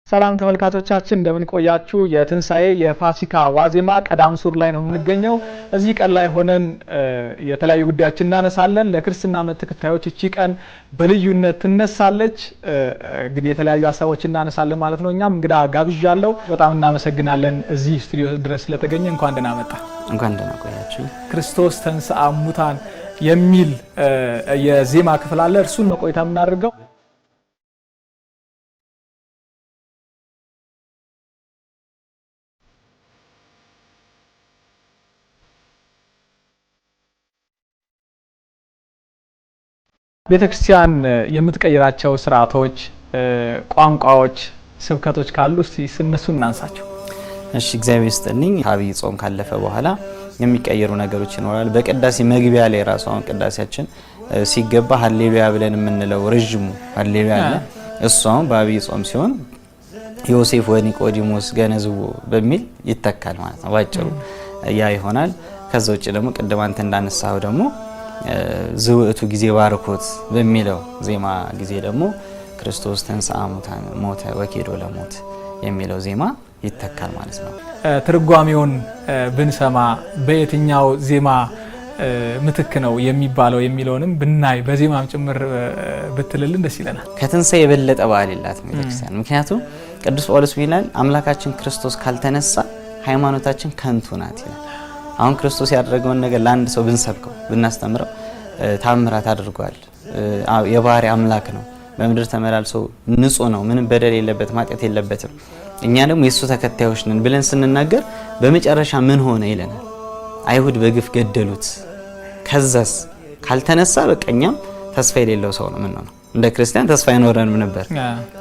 ሰላም ተመልካቾቻችን እንደምን ቆያችሁ? የትንሳኤ የፋሲካ ዋዜማ ቀዳም ሱር ላይ ነው የምንገኘው። እዚህ ቀን ላይ ሆነን የተለያዩ ጉዳዮችን እናነሳለን። ለክርስትና እምነት ተከታዮች እቺ ቀን በልዩነት ትነሳለች። እንግዲህ የተለያዩ ሀሳቦችን እናነሳለን ማለት ነው። እኛም እንግዳ ጋብዣለሁ። በጣም እናመሰግናለን እዚህ ስቱዲዮ ድረስ ስለተገኘ። እንኳን ደህና መጣ። እንኳን ደህና ቆያችሁ። ክርስቶስ ተንሥአ እሙታን የሚል የዜማ ክፍል አለ። እርሱን ነው ቆይታ የምናደርገው። ቤተክርስቲያን የምትቀይራቸው ስርዓቶች፣ ቋንቋዎች፣ ስብከቶች ካሉ እስቲ እነሱን እናንሳቸው። እሺ፣ እግዚአብሔር ይስጥልኝ። አብይ ጾም ካለፈ በኋላ የሚቀየሩ ነገሮች ይኖራል። በቅዳሴ መግቢያ ላይ ራሱ አሁን ቅዳሴያችን ሲገባ ሃሌሉያ ብለን የምንለው ረጅሙ ሃሌሉያ አለ። እሱ አሁን በአብይ ጾም ሲሆን ዮሴፍ ወኒቆዲሞስ ገነዝቦ በሚል ይተካል ማለት ነው። ባጭሩ ያ ይሆናል። ከዛ ውጭ ደግሞ ቅድም አንተ እንዳነሳው ደግሞ ዝውእቱ ጊዜ ባርኮት በሚለው ዜማ ጊዜ ደግሞ ክርስቶስ ተንሥአ እሙታን ሞተ ወኬዶ ለሞት የሚለው ዜማ ይተካል ማለት ነው። ትርጓሜውን ብንሰማ በየትኛው ዜማ ምትክ ነው የሚባለው የሚለውንም ብናይ በዜማም ጭምር ብትልልን ደስ ይለናል። ከትንሣኤ የበለጠ በዓል የላትም ቤተክርስቲያን። ምክንያቱም ቅዱስ ጳውሎስ ይላል አምላካችን ክርስቶስ ካልተነሳ ሃይማኖታችን ከንቱ ናት ይላል። አሁን ክርስቶስ ያደረገውን ነገር ለአንድ ሰው ብንሰብከው ብናስተምረው ታምራት አድርጓል። የባህሪ አምላክ ነው። በምድር ተመላልሶ ንጹህ ነው፣ ምንም በደል የለበትም፣ ኃጢአት የለበትም። እኛ ደግሞ የሱ ተከታዮች ነን ብለን ስንናገር በመጨረሻ ምን ሆነ ይለናል። አይሁድ በግፍ ገደሉት። ከዛስ ካልተነሳ በቀኛም ተስፋ የሌለው ሰው ነው። ምን ነው እንደ ክርስቲያን ተስፋ አይኖረንም ነበር።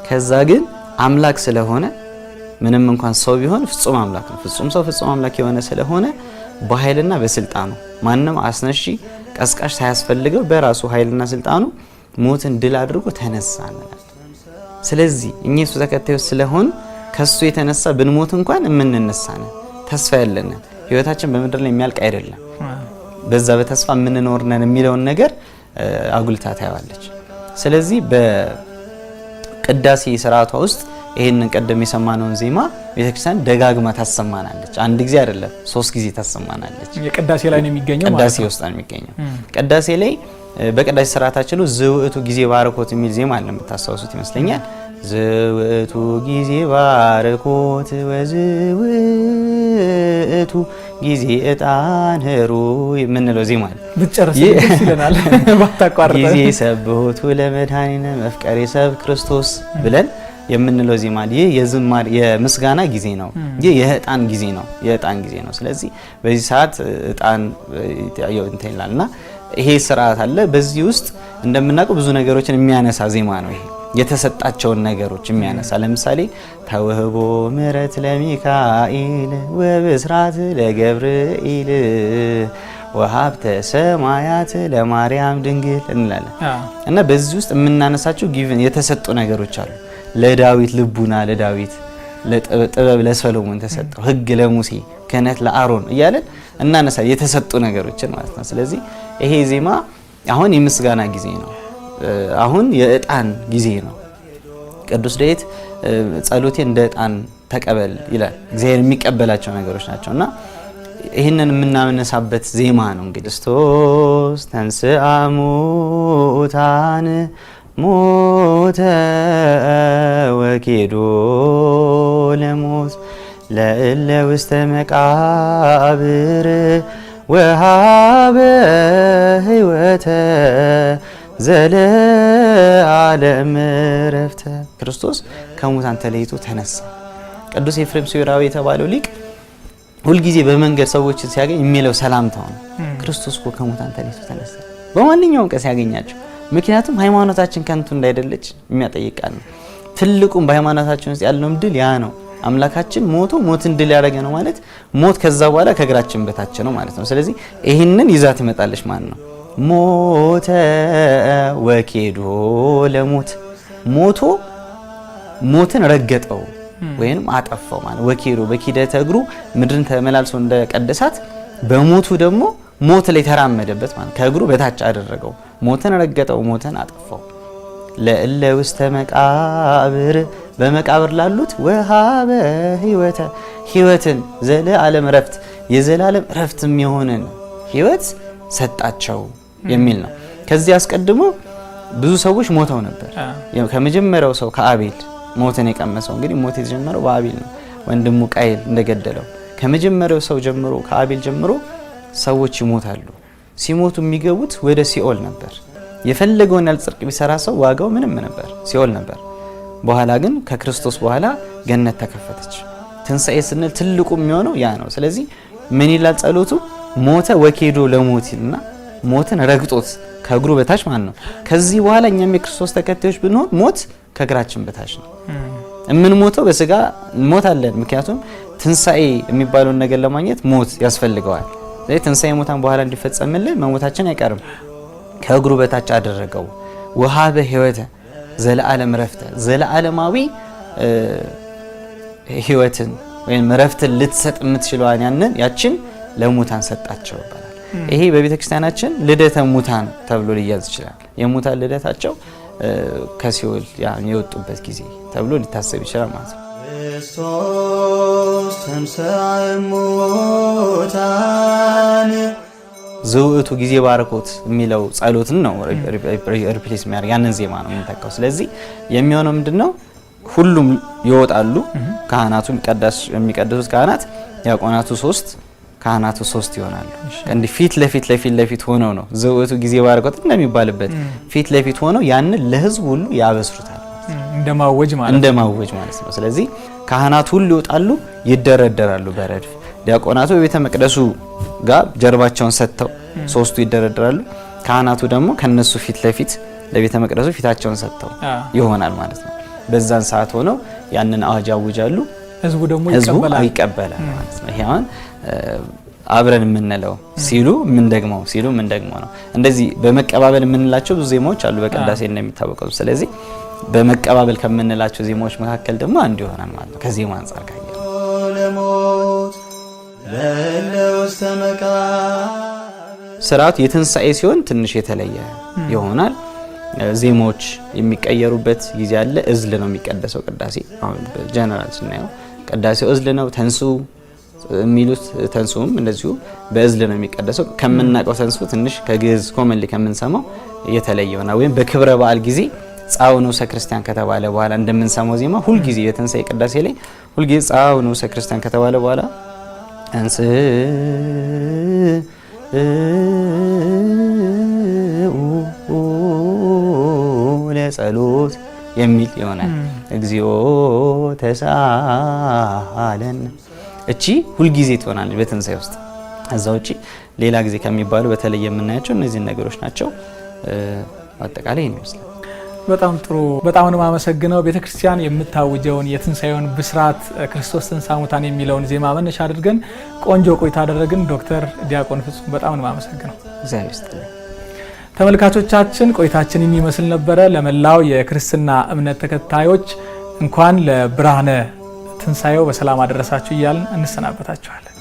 ከዛ ግን አምላክ ስለሆነ ምንም እንኳን ሰው ቢሆን ፍጹም አምላክ ነው። ፍጹም ሰው ፍጹም አምላክ የሆነ ስለሆነ በኃይልና በስልጣኑ ማንም አስነሺ ቀስቃሽ ሳያስፈልገው በራሱ ኃይልና ስልጣኑ ሞትን ድል አድርጎ ተነሳ እንላለን። ስለዚህ እኛ የሱ ተከታዮች ስለሆን ከሱ የተነሳ ብንሞት እንኳን የምንነሳ ነን፣ ተስፋ ያለን ነን። ህይወታችን በምድር ላይ የሚያልቅ አይደለም፣ በዛ በተስፋ የምንኖር ነን የሚለውን ነገር አጉልታ ታያለች። ስለዚህ በቅዳሴ ስርዓቷ ውስጥ ይሄንን ቀደም የሰማነውን ዜማ ቤተክርስቲያን ደጋግማ ታሰማናለች። አንድ ጊዜ አይደለም 3 ጊዜ ታሰማናለች። የቅዳሴ ላይ ነው የሚገኘው ማለት ነው። ቅዳሴ ውስጥ ነው የሚገኘው። ቅዳሴ ላይ በቅዳሴ ስርዓታችን ዝውእቱ ጊዜ ባርኮት የሚል ዜማ አለ፣ የምታስታውሱት ይመስለኛል። ዝውእቱ ጊዜ ባርኮት ወዝውእቱ ጊዜ ዕጣን ኅሩይ የምንለው ዜማ አለ። ብትጨርስ ደስ ይለናል ባታቋርጠ። ጊዜ ሰብሖቱ ለመድኃኒነ መፍቀሬ ሰብ ክርስቶስ ብለን የምንለው ዜማ ይህ የዝማሬ የምስጋና ጊዜ ነው። ይህ የዕጣን ጊዜ ነው፣ የዕጣን ጊዜ ነው። ስለዚህ በዚህ ሰዓት ዕጣን ይላልና ይሄ ስርዓት አለ። በዚህ ውስጥ እንደምናውቀው ብዙ ነገሮችን የሚያነሳ ዜማ ነው። ይሄ የተሰጣቸውን ነገሮች የሚያነሳ ለምሳሌ ተወህቦ ምሕረት ለሚካኤል ወብስራት ለገብርኤል ወሀብተ ሰማያት ለማርያም ድንግል እንላለን እና በዚህ ውስጥ የምናነሳቸው ጊቭን የተሰጡ ነገሮች አሉ። ለዳዊት ልቡና ለዳዊት፣ ጥበብ ለሰሎሞን ተሰጠው፣ ሕግ ለሙሴ፣ ክህነት ለአሮን እያለን እናነሳ የተሰጡ ነገሮችን ማለት ነው። ስለዚህ ይሄ ዜማ አሁን የምስጋና ጊዜ ነው። አሁን የዕጣን ጊዜ ነው። ቅዱስ ዳዊት ጸሎቴን እንደ ዕጣን ተቀበል ይላል። እግዚአብሔር የሚቀበላቸው ነገሮች ናቸውና ይህንን የምናነሳበት ዜማ ነው። እንግዲህ ክርስቶስ ተንሥአ እሙታን ሞተ ወኬዶ ለሞት ለእለ ውስተ መቃብር ወሀበ ሕይወተ ዘለዓለም ዕረፍተ። ክርስቶስ ከሙታን ተለይቶ ተነሳ። ቅዱስ ኤፍሬም ሶርያዊ የተባለው ሊቅ ሁልጊዜ በመንገድ ሰዎችን ሲያገኝ የሚለው ሰላምታው ነው። ክርስቶስ እኮ ከሙታን ተለይቶ ተነሳ በማንኛውም ቀን ሲያገኛቸው። ምክንያቱም ሃይማኖታችን ከንቱ እንዳይደለች የሚያጠይቃል ነው። ትልቁም በሃይማኖታችን ውስጥ ያለውም ድል ያ ነው። አምላካችን ሞቶ ሞትን ድል ያደረገ ነው ማለት ሞት ከዛ በኋላ ከእግራችን በታች ነው ማለት ነው። ስለዚህ ይህንን ይዛ ትመጣለች ማለት ነው። ሞተ ወኬዶ ለሞት ሞቶ ሞትን ረገጠው ወይንም አጠፋው ማለት ወኬዶ በኪደተ እግሩ ምድርን ተመላልሶ እንደቀደሳት በሞቱ ደግሞ ሞት ላይ ተራመደበት ማለት ከእግሩ በታች አደረገው። ሞትን ረገጠው፣ ሞትን አጠፋው። ለእለ ውስተ መቃብር በመቃብር ላሉት ወሃበ ሕይወተ ሕይወትን ዘለዓለም ረፍት የዘላለም ረፍትም የሆነን ሕይወት ሰጣቸው የሚል ነው። ከዚህ አስቀድሞ ብዙ ሰዎች ሞተው ነበር። ከመጀመሪያው ሰው ከአቤል ሞትን የቀመሰው እንግዲህ ሞት የተጀመረው በአቤል ነው፣ ወንድሙ ቃየል እንደገደለው። ከመጀመሪያው ሰው ጀምሮ ከአቤል ጀምሮ ሰዎች ይሞታሉ። ሲሞቱ የሚገቡት ወደ ሲኦል ነበር። የፈለገውን ያህል ጽድቅ ቢሰራ ሰው ዋጋው ምንም ነበር፣ ሲኦል ነበር። በኋላ ግን ከክርስቶስ በኋላ ገነት ተከፈተች። ትንሣኤ ስንል ትልቁ የሚሆነው ያ ነው። ስለዚህ ምን ይላል ጸሎቱ? ሞተ ወኬዶ ለሞት ይልና ሞትን ረግጦት ከእግሩ በታች ማለት ነው። ከዚህ በኋላ እኛም የክርስቶስ ተከታዮች ብንሆን ሞት ከእግራችን በታች ነው። የምንሞተው በስጋ እንሞታለን። ምክንያቱም ትንሣኤ የሚባለውን ነገር ለማግኘት ሞት ያስፈልገዋል። ስለዚህ ትንሣኤ ሙታን በኋላ እንዲፈጸምልን መሞታችን አይቀርም። ከእግሩ በታች አደረገው። ወሃበ ሕይወተ ዘለዓለም ረፍተ ዘለዓለማዊ ሕይወትን ወይም ረፍትን ልትሰጥ የምትችለዋን ያችን ለሙታን ሰጣቸው ይባላል። ይሄ በቤተ ክርስቲያናችን ልደተ ሙታን ተብሎ ሊያዝ ይችላል። የሙታን ልደታቸው ከሲኦል የወጡበት ጊዜ ተብሎ ሊታሰብ ይችላል ማለት ነው። ክርስቶስ ተንሥአ እሙታን ዘውእቱ ጊዜ ባርኮት የሚለው ጸሎትን ነው ሪፕሌስ የሚያደርግ ያንን ዜማ ነው የምንተካው። ስለዚህ የሚሆነው ምንድነው? ሁሉም ይወጣሉ። ካህናቱ የሚቀድሱት ካህናት ዲያቆናቱ 3 ካህናቱ 3 ይሆናሉ። እንዲህ ፊት ለፊት ሆነው ነው ዘውእቱ ጊዜ ባርኮት እንደሚባልበት ፊት ለፊት ሆነው ያንን ለሕዝብ ሁሉ ያበስሩታል። እንደማወጅ ማለት ነው። ስለዚህ ካህናቱ ሁሉ ይወጣሉ፣ ይደረደራሉ በረድፍ። ዲያቆናቱ በቤተ መቅደሱ ጋር ጀርባቸውን ሰጥተው 3ቱ ይደረደራሉ። ካህናቱ ደግሞ ከነሱ ፊት ለፊት ለቤተ መቅደሱ ፊታቸውን ሰጥተው ይሆናል ማለት ነው። በዛን ሰዓት ሆነው ያንን አዋጅ ያውጃሉ። ህዝቡ ደግሞ ይቀበላል ማለት ነው። ይሄ አሁን አብረን የምንለው ሲሉ ምን ደግመው ነው። እንደዚህ በመቀባበል የምንላቸው ብዙ ዜማዎች አሉ በቅዳሴ እንደሚታወቀው። ስለዚህ በመቀባበል ከምንላቸው ዜማዎች መካከል ደግሞ አንዱ ይሆናል ማለት ነው። ከዜማ አንፃር ካየ ስርዓቱ የትንሣኤ ሲሆን ትንሽ የተለየ ይሆናል። ዜማዎች የሚቀየሩበት ጊዜ አለ። እዝል ነው የሚቀደሰው ቅዳሴ። አሁን በጀነራል ስናየው ቅዳሴው እዝል ነው። ተንሱ የሚሉት ተንሱም እንደዚሁ በእዝል ነው የሚቀደሰው። ከምናውቀው ተንሱ ትንሽ ከግዕዝ ኮመንሊ ከምንሰማው የተለየ ይሆናል። ወይም በክብረ በዓል ጊዜ ጻው ንዑሰ ክርስቲያን ከተባለ በኋላ እንደምንሰማው ዜማ ሁልጊዜ የትንሣኤ ቅዳሴ ላይ ሁልጊዜ ጻው ንዑሰ ክርስቲያን ከተባለ በኋላ እንስ ለጸሎት የሚል ይሆናል። እግዚኦ ተሳለን እቺ ሁልጊዜ ትሆናለች በትንሣኤ ውስጥ። እዛ ውጪ ሌላ ጊዜ ከሚባሉ በተለይ የምናያቸው እነዚህ ነገሮች ናቸው። አጠቃላይ ነው ይመስላል። በጣም ጥሩ። በጣም ነው የማመሰግነው። ቤተክርስቲያን የምታውጀውን የትንሣኤውን ብስራት ክርስቶስ ተንሥአ እሙታን የሚለውን ዜማ መነሻ አድርገን ቆንጆ ቆይታ አደረግን። ዶክተር ዲያቆን ፍጹም በጣም ነው የማመሰግነው። እግዚአብሔር ይስጥልኝ። ተመልካቾቻችን ቆይታችን የሚመስል ነበረ። ለመላው የክርስትና እምነት ተከታዮች እንኳን ለብርሃነ ትንሣኤው በሰላም አደረሳችሁ እያልን እንሰናበታችኋለን።